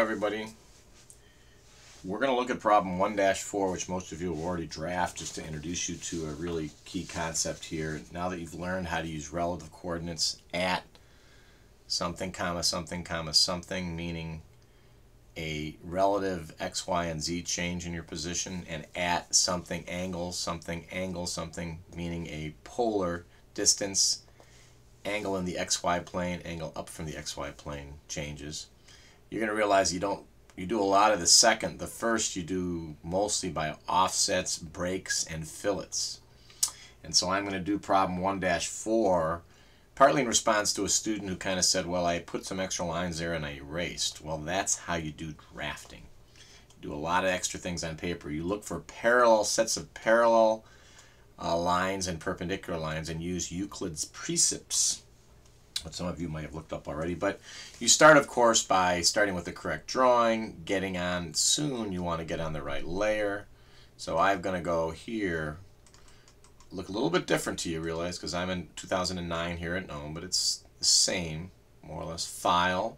everybody. We're going to look at problem 1-4, which most of you will already draft, just to introduce you to a really key concept here. Now that you've learned how to use relative coordinates at something, comma, something, comma, something, meaning a relative x, y, and z change in your position, and at something, angle, something, meaning a polar distance, angle in the xy plane, angle up from the xy plane changes. You're going to realize you do a lot of the second. The first you do mostly by offsets, breaks, and fillets. And so I'm going to do problem 1-4, partly in response to a student who kind of said, well, I put some extra lines there and I erased. Well, that's how you do drafting. You do a lot of extra things on paper. You look for parallel sets of parallel lines and perpendicular lines and use Euclid's precepts, what some of you might have looked up already. But you start, of course, by starting with the correct drawing, getting on soon. You want to get on the right layer. So I'm going to go here. Look a little bit different to you, realize, because I'm in 2009 here at Nome, but it's the same, more or less. File,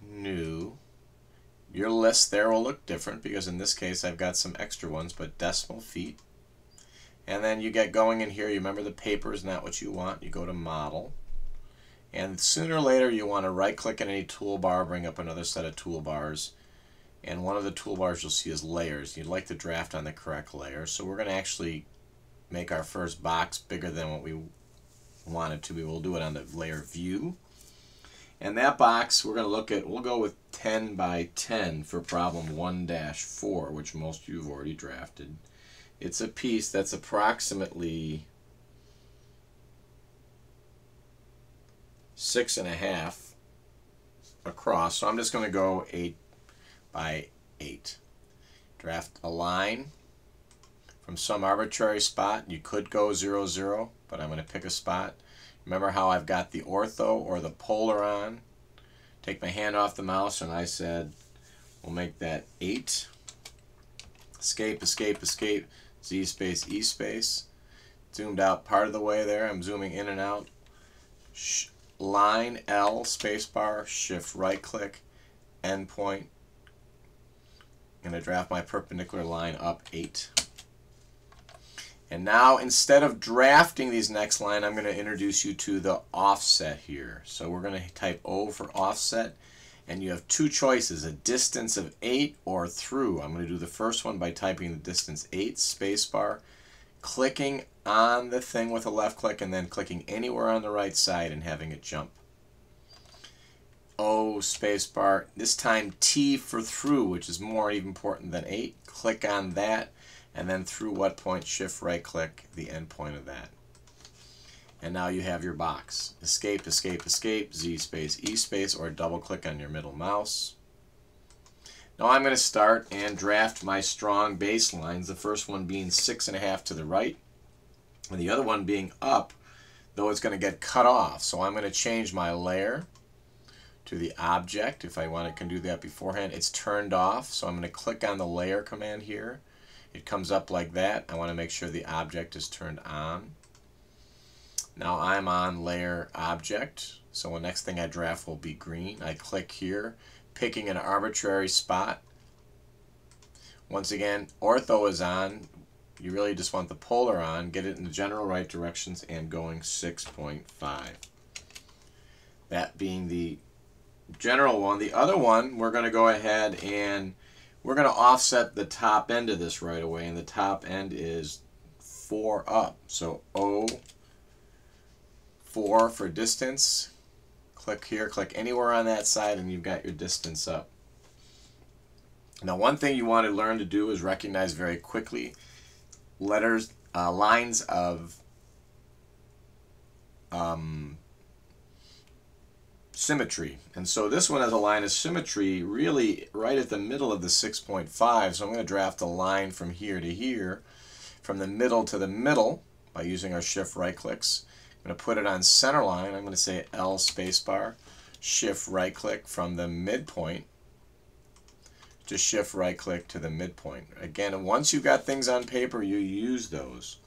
new. Your list there will look different because in this case I've got some extra ones, but decimal feet. And then you get going in here. You remember the paper is not what you want. You go to model. And sooner or later you want to right click on any toolbar, bring up another set of toolbars. And one of the toolbars you'll see is layers. You'd like to draft on the correct layer. So we're going to actually make our first box bigger than what we want it to be. We'll do it on the layer view. And that box we're going to look at, we'll go with 10 by 10 for problem 1-4, which most of you have already drafted. It's a piece that's approximately 6.5 across. So I'm just going to go 8 by 8. Draft a line from some arbitrary spot. You could go 0, 0, but I'm going to pick a spot. Remember how I've got the ortho or the polar on? Take my hand off the mouse and I said we'll make that 8. Escape, escape, escape. Z space, E space. Zoomed out part of the way there. I'm zooming in and out. Line L spacebar, shift right click, endpoint. I'm going to draft my perpendicular line up 8. And now instead of drafting these next line, I'm going to introduce you to the offset here. So we're going to type O for offset. And you have two choices, a distance of 8 or through. I'm going to do the first one by typing the distance 8, spacebar, clicking on the thing with a left click, and then clicking anywhere on the right side and having it jump. O, spacebar, this time T for through, which is more even important than 8. Click on that, and then through what point, shift right click the end point of that. And now you have your box. Escape, escape, escape, Z space, E space, or double click on your middle mouse. Now I'm going to start and draft my strong baselines, the first one being 6.5 to the right, and the other one being up, though it's going to get cut off. So I'm going to change my layer to the object. If I want, I can do that beforehand. It's turned off, so I'm going to click on the layer command here. It comes up like that. I want to make sure the object is turned on. Now I'm on layer object, so the next thing I draft will be green. I click here, picking an arbitrary spot. Once again, ortho is on. You really just want the polar on. Get it in the general right directions and going 6.5. That being the general one. The other one, we're going to go ahead and we're going to offset the top end of this right away, and the top end is 4 up. So O, 4 for distance. Click here, click anywhere on that side, and you've got your distance up. Now, one thing you want to learn to do is recognize very quickly letters, lines of symmetry. And so this one has a line of symmetry really right at the middle of the 6.5. So I'm going to draft a line from here to here, from the middle to the middle by using our shift right clicks. I'm going to put it on center line. I'm going to say L spacebar, shift right click from the midpoint. Just shift right click to the midpoint. Again, once you've got things on paper, you use those.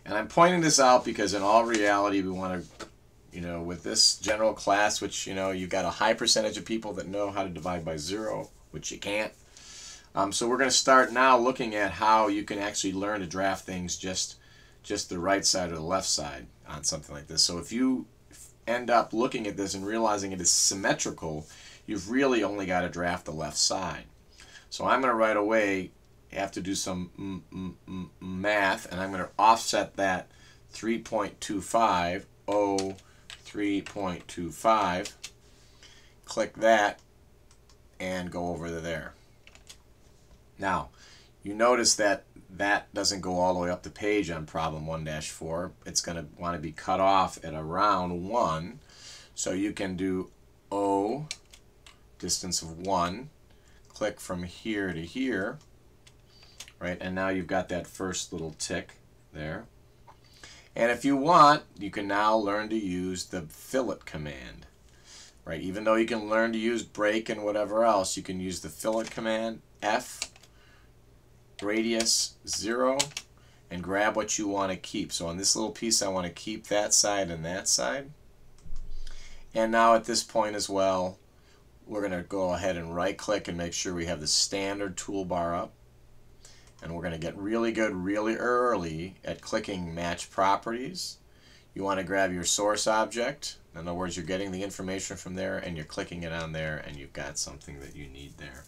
And I'm pointing this out because in all reality, we want to you know, with this general class, which, you know, you've got a high percentage of people that know how to divide by 0, which you can't. So we're going to start now looking at how you can actually learn to draft things just the right side or the left side on something like this. So if you end up looking at this and realizing it is symmetrical, you've really only got to draft the left side. So I'm going to right away have to do some math, and I'm going to offset that 3.25, 3.25, click that, and go over to there. Now, you notice that that doesn't go all the way up the page on problem 1-4. It's going to want to be cut off at around 1. So you can do O, distance of 1, click from here to here, right? And now you've got that first little tick there. And if you want, you can now learn to use the fillet command, right? Even though you can learn to use break and whatever else, you can use the fillet command, F, radius 0, and grab what you want to keep. So on this little piece, I want to keep that side and that side. And now at this point as well, we're going to go ahead and right click and make sure we have the standard toolbar up. And we're going to get really good really early at clicking match properties. You want to grab your source object. In other words, you're getting the information from there and you're clicking it on there, and you've got something that you need there.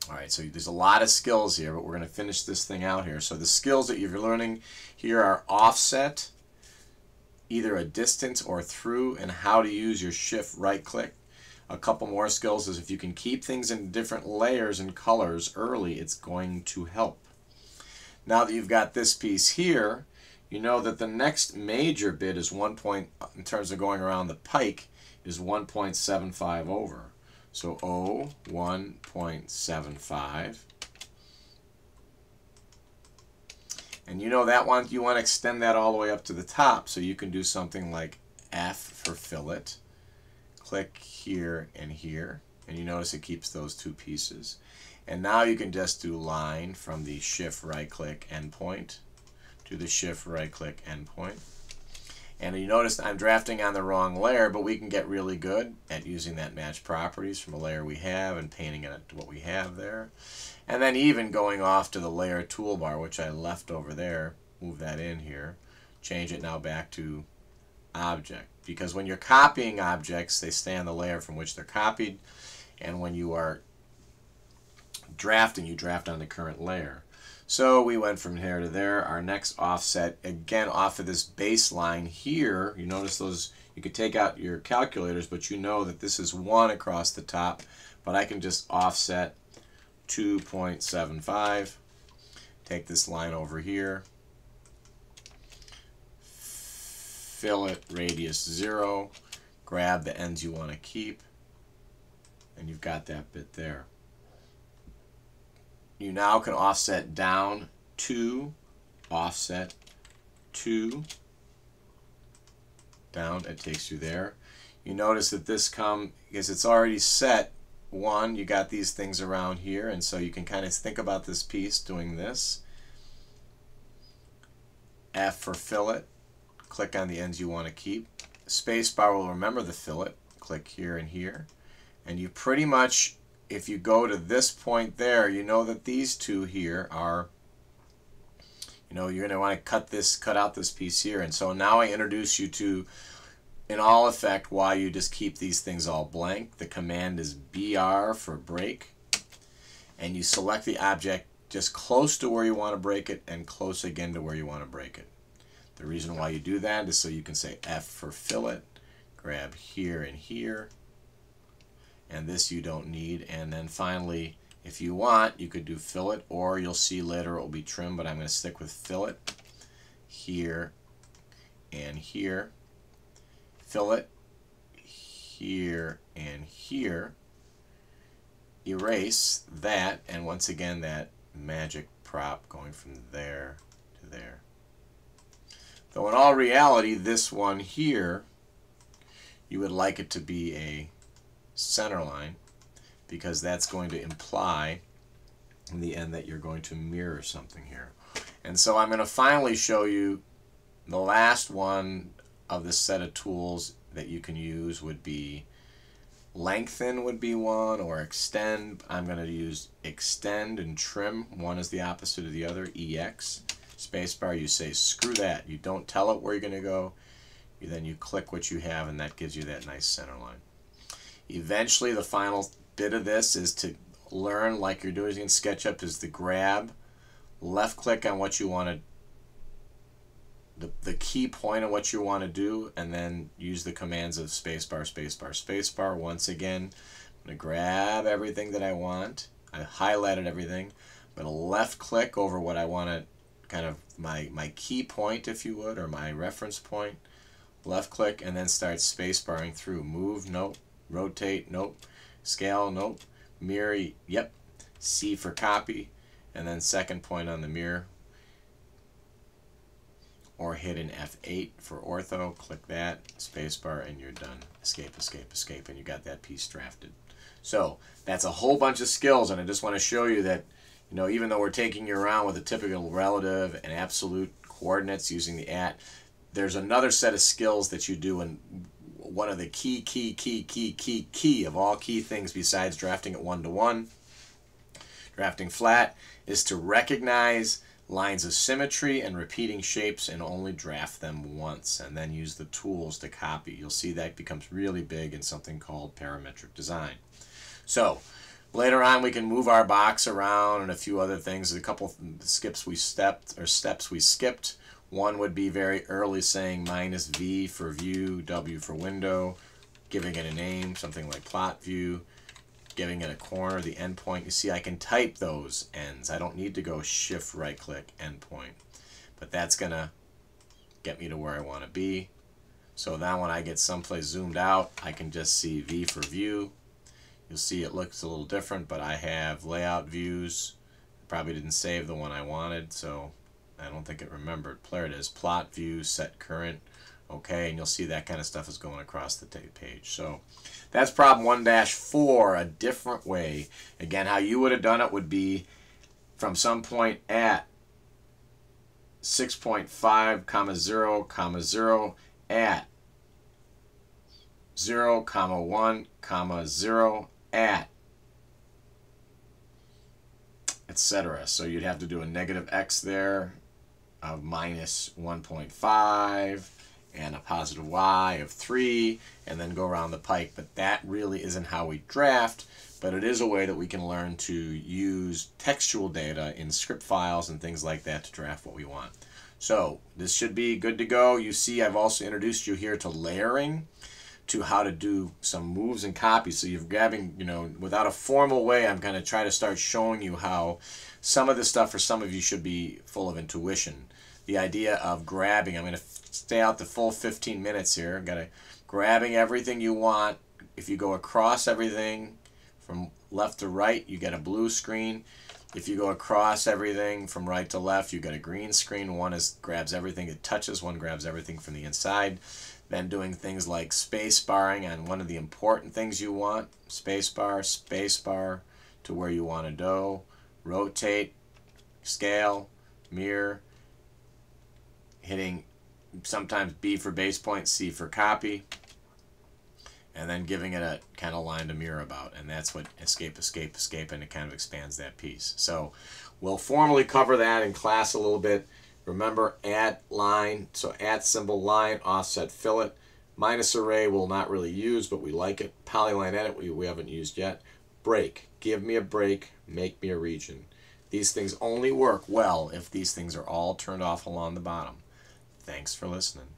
Alright, so there's a lot of skills here, but we're going to finish this thing out here. So the skills that you're learning here are offset, either a distance or through, and how to use your shift right click. A couple more skills is if you can keep things in different layers and colors early, it's going to help. Now that you've got this piece here, you know that the next major bit is in terms of going around the pike, is 1.75 over. So O, 1.75. And you know that one, you want to extend that all the way up to the top, so you can do something like F for fillet. Click here and here, and you notice it keeps those two pieces. And now you can just do line from the shift right click endpoint to the shift right click endpoint. And you notice I'm drafting on the wrong layer, but we can get really good at using that match properties from a layer we have and painting it to what we have there. And then even going off to the layer toolbar, which I left over there, move that in here, change it now back to object. Because when you're copying objects, they stay on the layer from which they're copied. And when you are drafting, you draft on the current layer. So we went from here to there. Our next offset, again off of this baseline here, you notice those, you could take out your calculators, but you know that this is 1 across the top, but I can just offset 2.75, take this line over here, fillet radius 0, grab the ends you want to keep, and you've got that bit there. You now can offset down 2, offset 2, down, it takes you there. You notice that this because it's already set 1, you got these things around here, and so you can kind of think about this piece doing this. F for fillet, click on the ends you want to keep. Spacebar will remember the fillet, click here and here, and you pretty much, if you go to this point there, you know that these two here are, you know, you're going to want to cut out this piece here. And so now I introduce you to, in all effect, why you just keep these things all blank. The command is BR for break, and you select the object just close to where you want to break it and close again to where you want to break it. The reason why you do that is so you can say F for fillet, grab here and here, and this you don't need. And then finally, if you want, you could do fillet, or you'll see later it will be trim, but I'm going to stick with fillet here and here, fillet here and here, erase that, and once again that magic prop going from there to there. Though in all reality, this one here, you would like it to be a center line, because that's going to imply in the end that you're going to mirror something here. And so I'm going to finally show you the last one of this set of tools that you can use would be lengthen would be one, or extend. I'm going to use extend and trim. One is the opposite of the other, EX. Spacebar, you say screw that. You don't tell it where you're going to go. Then you click what you have, and that gives you that nice center line. Eventually, the final bit of this is to learn, like you're doing in SketchUp, is to grab, left click on what you want to, the key point of what you want to do, and then use the commands of spacebar, spacebar, spacebar. Once again, I'm going to grab everything that I want. I highlighted everything. I'm going to left click over what I want to, kind of my key point, if you would, or my reference point. Left click and then start spacebarring through. Move, nope. Rotate, nope. Scale, nope. Mirror, yep. C for copy, and then second point on the mirror, or hit an F8 for ortho. Click that, spacebar, and you're done. Escape, escape, escape, and you got that piece drafted. So that's a whole bunch of skills, and I just want to show you that, you know, even though we're taking you around with a typical relative and absolute coordinates using the at, there's another set of skills that you do, and one of the key of all key things besides drafting it one-to-one, drafting flat, is to recognize lines of symmetry and repeating shapes and only draft them once, and then use the tools to copy. You'll see that becomes really big in something called parametric design. So later on we can move our box around and a few other things. A couple steps we skipped. One would be very early, saying minus V for view, W for window, giving it a name, something like plot view, giving it a corner, the endpoint. You see, I can type those ends. I don't need to go shift right click endpoint, but that's gonna get me to where I want to be. So now when I get someplace zoomed out, I can just see V for view. You'll see it looks a little different, but I have layout views. Probably didn't save the one I wanted, so I don't think it remembered. There it is, plot view, set current, okay, and you'll see that kind of stuff is going across the page. So that's problem 1-4, a different way. Again, how you would have done it would be from some point at 6.5, 0, 0, at 0, 1, 0, at, etc. So you'd have to do a negative x there of minus 1.5 and a positive y of 3, and then go around the pike. But that really isn't how we draft, but it is a way that we can learn to use textual data in script files and things like that to draft what we want. So this should be good to go. You see, I've also introduced you here to layering, to how to do some moves and copies. So you're grabbing, you know, without a formal way, I'm going to try to start showing you how some of this stuff for some of you should be full of intuition. The idea of grabbing, I'm going to stay out the full 15 minutes here. I'm going to grabbing everything you want. If you go across everything from left to right, you get a blue screen. If you go across everything from right to left, you get a green screen. One is grabs everything it touches, one grabs everything from the inside. Then doing things like space barring on one of the important things you want. Space bar to where you want to go. Rotate, scale, mirror, hitting sometimes B for base point, C for copy, and then giving it a kind of line to mirror about, and that's what escape, escape, escape, and it kind of expands that piece. So we'll formally cover that in class a little bit. Remember, at line, so at symbol line, offset fillet, minus array we'll not really use, but we like it. Polyline edit we haven't used yet. Break, give me a break, make me a region. These things only work well if these things are all turned off along the bottom. Thanks for listening.